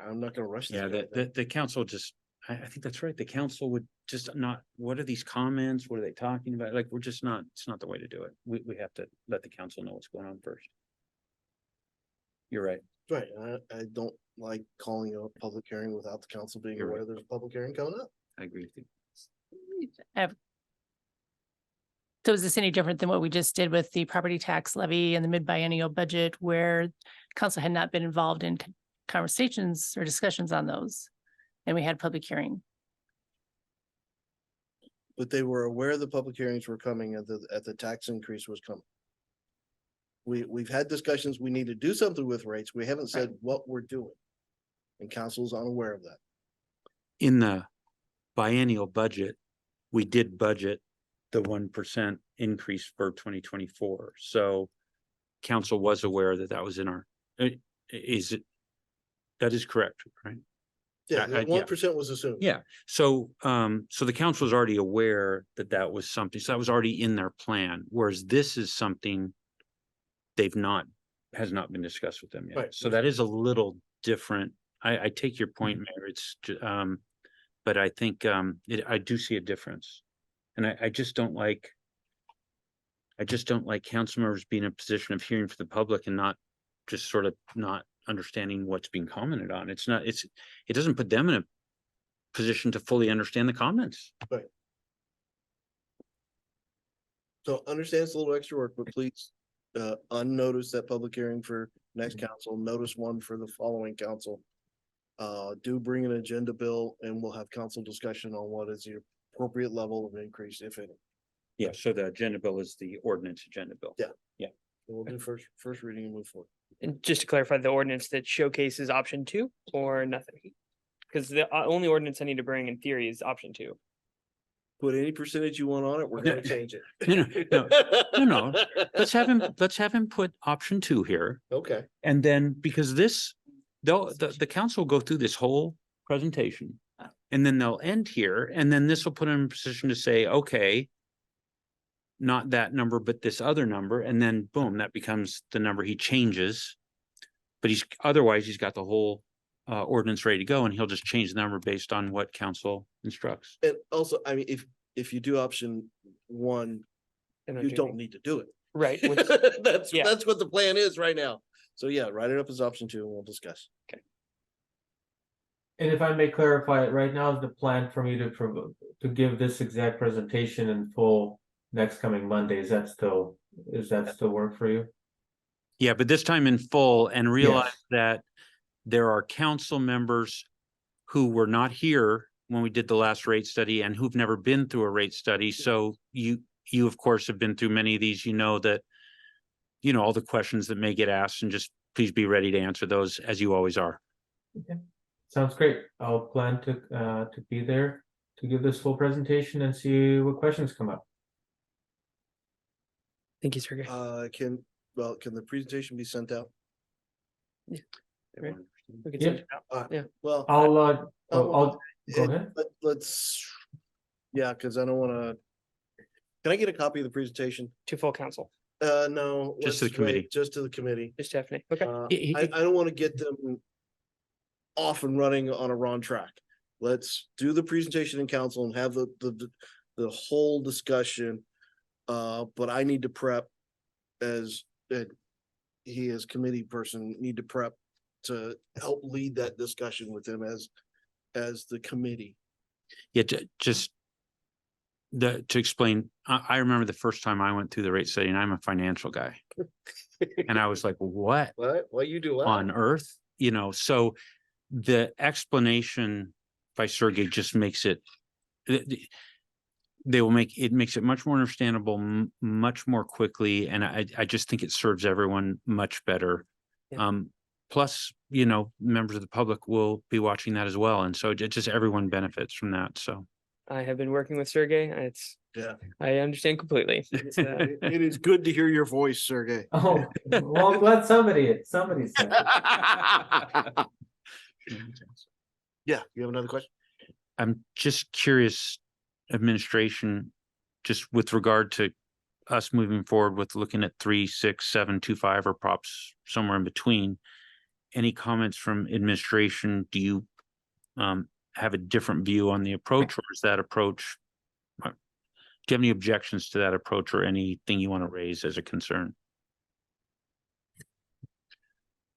I'm not gonna rush. this Yeah, guy. the council just, I think that's right. The council would just not, what are these comments? What are they talking about? Like, we're just not, it's not the way to do it. We have to let the council know what's going on first. You're right. Right, I don't like calling a public hearing without the council being You're aware right. there's a public hearing coming up. I agree with you. So is this any different than what we just did with the property tax levy and the mid-biennial budget where council had not been involved in conversations or discussions on those? And we had public hearing. But they were aware the public hearings were coming at the tax increase was coming. We've had discussions, we need to do something with rates. We haven't said what we're doing. And council's unaware of that. In the biennial budget, we did budget the 1% increase for 2024. So council was aware that that was in our, is it, that is correct, right? Yeah, yeah. 1% was assumed. Yeah, so, so the council was already aware that that was something, so that was already in their plan, whereas this is something has not been discussed with them yet. Right. So that is a little different. I take your point, Mayor. It's, but I think, I do see a difference. And I just don't like council members being in a position of hearing for the public and not just sort of not understanding what's being commented on. It doesn't put them in a position to fully understand the comments. So understand it's a little extra work, but please unnotice that public hearing for next council, notice one for the following council. Do bring an agenda bill and we'll have council discussion on what is the appropriate level of increase, if any. Yeah, so the agenda bill is the ordinance agenda bill. Yeah. We'll do first reading and move forward. And just to clarify, the ordinance that showcases option 2 or nothing? Because the only ordinance I need to bring in theory is option 2. Put any percentage you want on it, we're gonna change it. No. Let's have him put option 2 here. Okay. And then, because the council will go through this whole presentation. And then they'll end here, and then this will put him in a position to say, okay, not that number, but this other number, and then boom, that becomes the number he changes. But otherwise he's got the whole ordinance ready to go, and he'll just change the number based on what council instructs. And also, I mean, if you do option 1, you don't need to do it. Right. Yeah. That's what the plan is right now. So yeah, write it up as option 2 and we'll discuss. And if I may clarify, right now is the plan for me to give this exact presentation in full next coming Monday. Is that still work for you? Yeah, but this time in full, and realize Yes. that there are council members who were not here when we did the last rate study and who've never been through a rate study. So you of course have been through many of these, that, all the questions that may get asked, and just please be ready to answer those as you always are. Okay. Sounds great. I'll plan to be there to give this full presentation and see what questions come up. Thank you, Sergey. Can the presentation be sent out? Right. We can Yeah. send it out. Yeah. Well, I'll go ahead. let's, yeah, because I don't wanna. Can I get a copy of the presentation? To full council, No. Just to the let's wait, committee. Just to the committee. just Stephanie. Okay. I don't want to get them off and running on a wrong track. Let's do the presentation in council and have the whole discussion. But I need to prep as he as committee person need to prep to help lead that discussion with him as the committee. Yeah, just to explain, I remember the first time I went through the rate study, and I'm a financial guy. And I was like, what What you do? on earth? So the explanation by Sergey just makes it, makes it much more understandable, much more quickly. And I just think it serves everyone much better. Yeah. Plus, members of the public will be watching that as well. And so just everyone benefits from that. So. I have been working with Sergey. Yeah. I understand completely. It's, It is good to hear your voice, Sergey. Oh, well, I'm glad somebody said it. Yeah, you have another question? I'm just curious, administration, just with regard to us moving forward with looking at 3, 6, 7, 2, 5, or props somewhere in between. Any comments from administration? Do you have a different view on the approach, or is that approach? Do you have any objections to that approach, or anything you want to raise as a concern?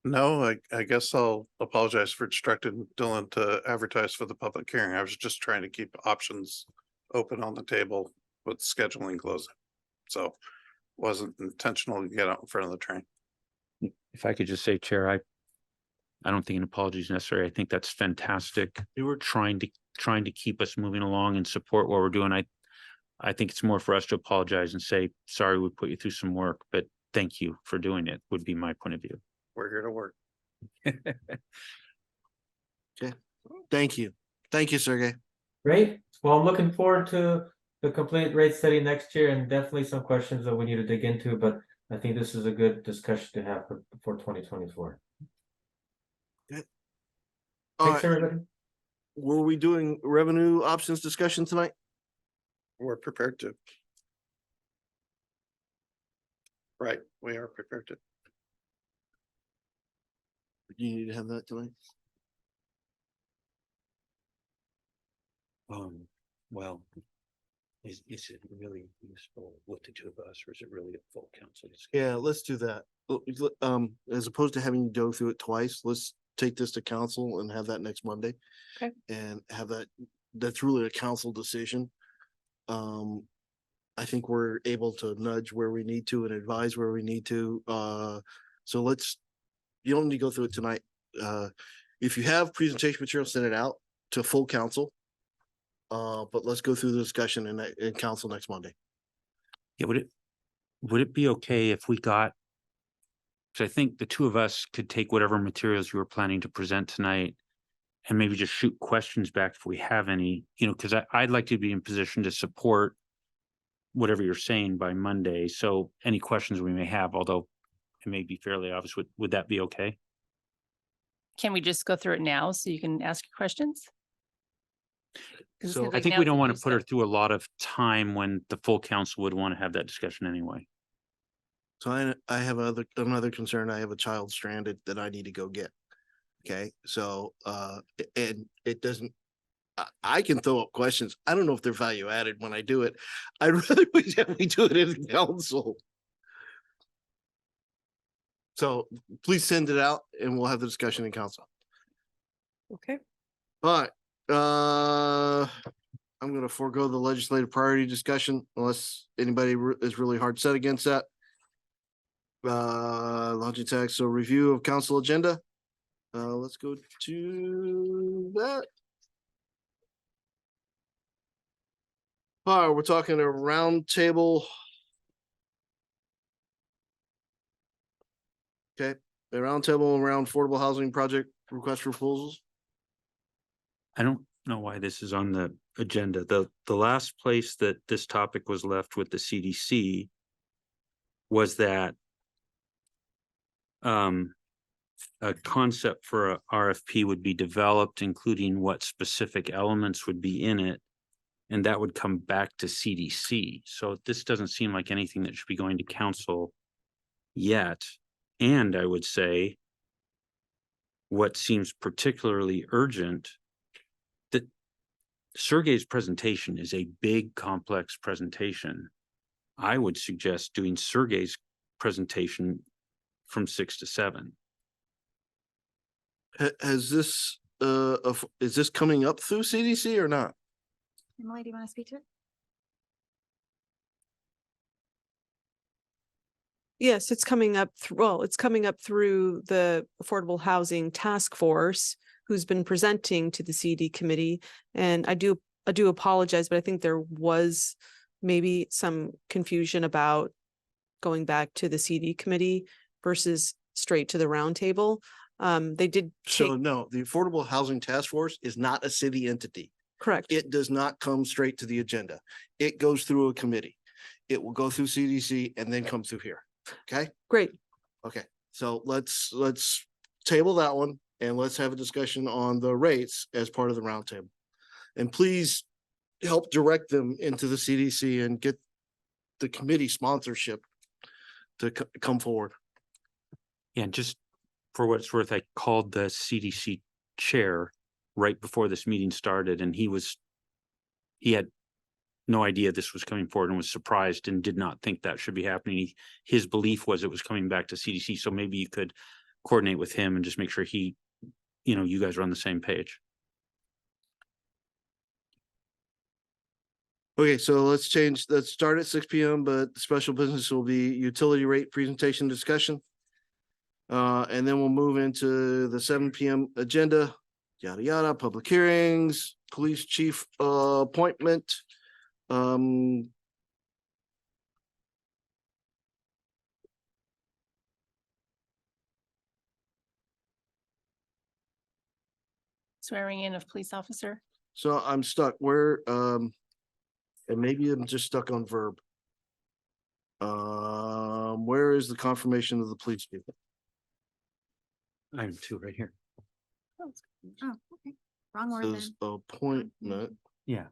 No, I guess I'll apologize for instructing Dylan to advertise for the public hearing. I was just trying to keep options open on the table with scheduling closing. So wasn't intentional to get out in front of the train. If I could just say, Chair, I don't think an apology is necessary. I think that's fantastic. We were trying to keep us moving along and support what we're doing. I think it's more for us to apologize and say, sorry, we put you through some work, but thank you for doing it, would be my point of view. We're here to work. Thank you. Thank you, Sergey. Great. Well, I'm looking forward to the complete rate study next year, and definitely some questions that we need to dig into, but I think this is a good discussion to have for 2024. All Thanks, right, everybody. were we doing revenue options discussion tonight? We're prepared to. Right, we are prepared to. Do you need to have that tonight? Well, is it really useful with the two of us, or is it really a full council discussion? Yeah, let's do that. As opposed to having you go through it twice, let's take this to council and have that next Monday. Okay. And have that's really a council decision. I think we're able to nudge where we need to and advise where we need to. So you don't need to go through it tonight. If you have presentation material, send it out to full council. But let's go through the discussion in council next Monday. Yeah, would it be okay if we got? Because I think the two of us could take whatever materials you were planning to present tonight and maybe just shoot questions back if we have any, because I'd like to be in position to support whatever you're saying by Monday. So any questions we may have, although it may be fairly obvious, would that be okay? Can we just go through it now so you can ask your questions? 'Cause it So seems I like think now's we the don't want first to put her step. through a lot of time when the full council would want to have that discussion anyway. So I have another concern. I have a child stranded that I need to go get. Okay, so and it doesn't. I can throw up questions. I don't know if they're value added when I do it. I'd rather we do it in the council. So please send it out and we'll have the discussion in council. Okay. All right. I'm gonna forego the legislative priority discussion unless anybody is really hard set against that. Lodging tax, so review of council agenda. Let's go to that. All right, we're talking a round table. Okay, a round table around affordable housing project request proposals. I don't know why this is on the agenda. The last place that this topic was left with the CDC was that a concept for a RFP would be developed, including what specific elements would be in it. And that would come back to CDC. So this doesn't seem like anything that should be going to council yet. And I would say what seems particularly urgent, that Sergey's presentation is a big, complex presentation. I would suggest doing Sergey's presentation from 6 to 7. Has this, is this coming up through CDC or not? Emily, do you want to speak to it? Yes, it's coming up it's coming up through the Affordable Housing Task Force, who's been presenting to the CD committee. And I do apologize, but I think there was maybe some confusion about going back to the CD committee versus straight to the roundtable. They did So no, the Affordable Housing Task Force is not a city entity. correct. It does not come straight to the agenda. It goes through a committee. It will go through CDC and then come through here. Okay, Great. okay. So let's table that one and let's have a discussion on the rates as part of the roundtable. And please help direct them into the CDC and get the committee sponsorship to come forward. Yeah, just for what it's worth, I called the CDC chair right before this meeting started, and he had no idea this was coming forward and was surprised and did not think that should be happening. His belief was it was coming back to CDC. So maybe you could coordinate with him and just make sure you guys are on the same page. Okay, so let's start at 6 p.m., but the special business will be utility rate presentation discussion. And then we'll move into the 7 p.m. agenda, yada, yada, public hearings, police chief appointment. Swearing in of police officer. So I'm stuck where, and maybe I'm just stuck on verb. Where is the confirmation of the police chief? Item 2 right here. Oh, okay. Wrong word then. Says appointment. Yeah.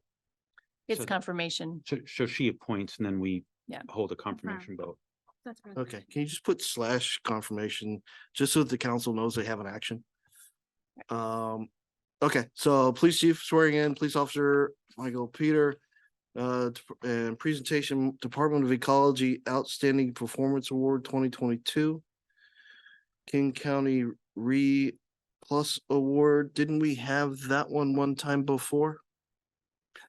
It's So- confirmation. So she appoints and then we Yeah. hold a confirmation vote. That's right. Okay, can you just put / confirmation, just so that the council knows they have an action? Okay, so police chief swearing in, police officer Michael Peter. And presentation, Department of Ecology Outstanding Performance Award 2022. King County Plus Award, didn't we have that one time before?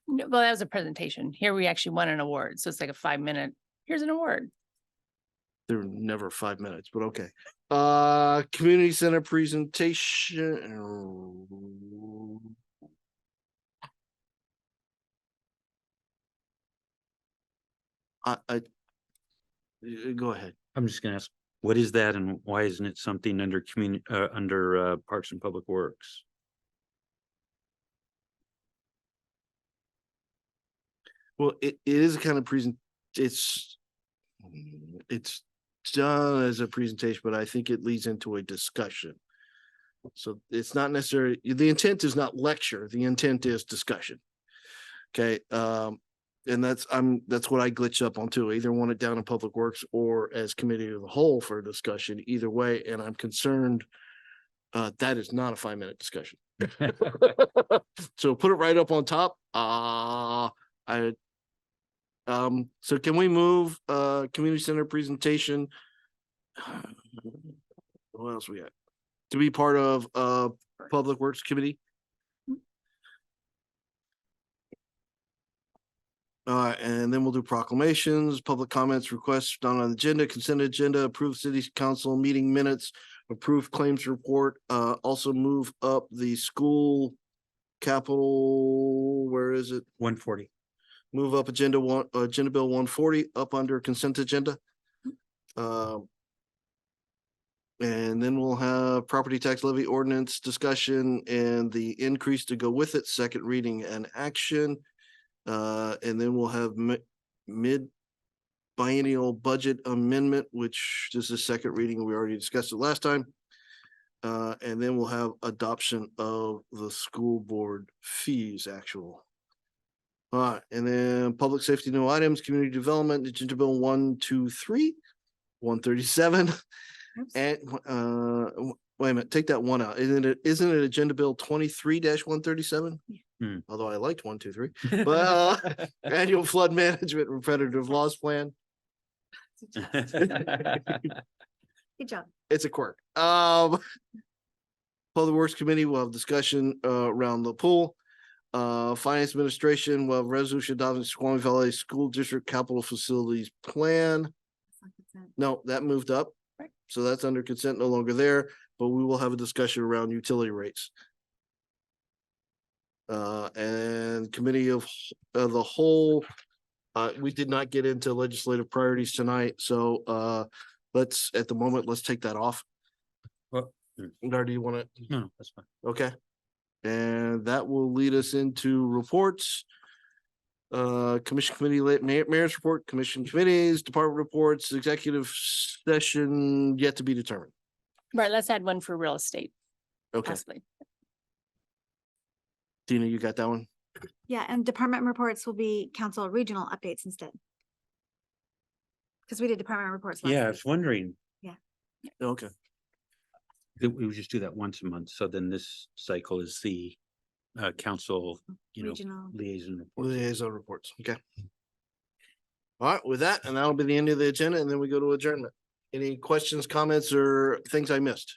No, well, that was a presentation. Here we actually won an award. So it's like a 5-minute, here's an award. They're never 5 minutes, but okay. Community center presentation. Go ahead. I'm just gonna ask, what is that and why isn't it something under community, under Parks and Public Works? Well, it is a kind of it's done as a presentation, but I think it leads into a discussion. So it's not necessarily, the intent is not lecture, the intent is discussion. Okay, and that's what I glitched up on too. I either want it down in Public Works or as committee of the whole for a discussion, either way, and I'm concerned that is not a 5-minute discussion. So put it right up on top. So can we move community center presentation? What else we got? To be part of Public Works Committee? And then we'll do proclamations, public comments, requests done on the agenda, consent agenda, approved city council meeting minutes, approved claims report, also move up the school capital, where is it? 140. Move up agenda bill 140 up under consent agenda. And then we'll have property tax levy ordinance discussion and the increase to go with it, second reading and action. And then we'll have mid biennial budget amendment, which this is second reading. We already discussed it last time. And then we'll have adoption of the school board fees actual. All right, and then public safety new items, community development, agenda bill 123, 137. And wait a minute, take that one out. Isn't it agenda bill 23-137? Although I liked 123, but annual flood management repetitive loss plan. Good job. It's a quirk. Public Works Committee will have discussion around the pool. Finance Administration will have resolution adopting Snoqualmie Valley School District Capital Facilities Plan. No, that moved up. Right. So that's under consent, no longer there, but we will have a discussion around utility rates. And Committee of the Whole, we did not get into legislative priorities tonight, so let's take that off. Well, Or do you want to? No, that's fine. Okay. And that will lead us into reports. Commission committee, mayor's report, commission committees, department reports, executive session yet to be determined. Right, let's add one for real estate, Okay, possibly. Tina, you got that one? Yeah, and department reports will be council regional updates instead. Because we did department reports last Yeah, I week. was wondering, Okay. that we would just do that once a month. So then this cycle is the council, Regional. liaison report. Liaison reports, okay. All right, with that, and that'll be the end of the agenda, and then we go to adjournment. Any questions, comments, or things I missed?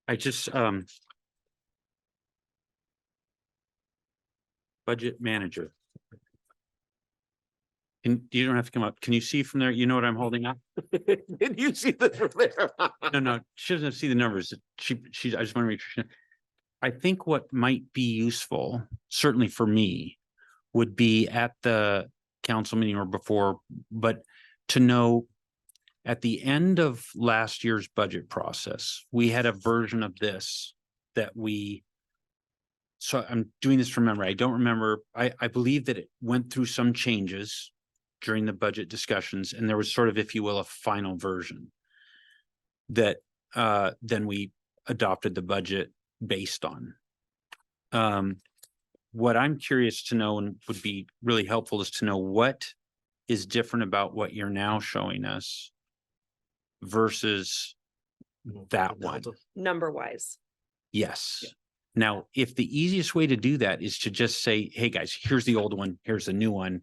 I just, budget manager. And you don't have to come up. Can you see from there? You know what I'm holding up? Did you see that from there? No, she doesn't see the numbers. I just want to make sure. I think what might be useful, certainly for me, would be at the council meeting or before, but to know at the end of last year's budget process, we had a version of this that so I'm doing this from memory. I don't remember. I believe that it went through some changes during the budget discussions, and there was sort of, if you will, a final version that then we adopted the budget based on. What I'm curious to know and would be really helpful is to know what is different about what you're now showing us versus that one. Number wise. Yes. Now, if the easiest way to do that is to just say, hey, guys, here's the old one, here's the new one.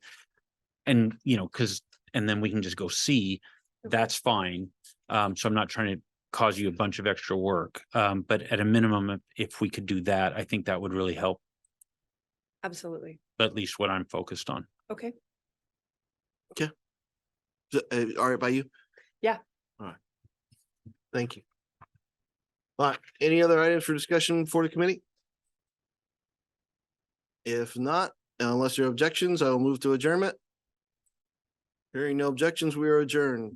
And, and then we can just go see, that's fine. So I'm not trying to cause you a bunch of extra work. But at a minimum, if we could do that, I think that would really help Absolutely. at least what I'm focused on. Okay. All right by you? Yeah. All right. Thank you. All right, any other items for discussion for the committee? If not, unless there are objections, I will move to adjournment. Hearing no objections, we are adjourned.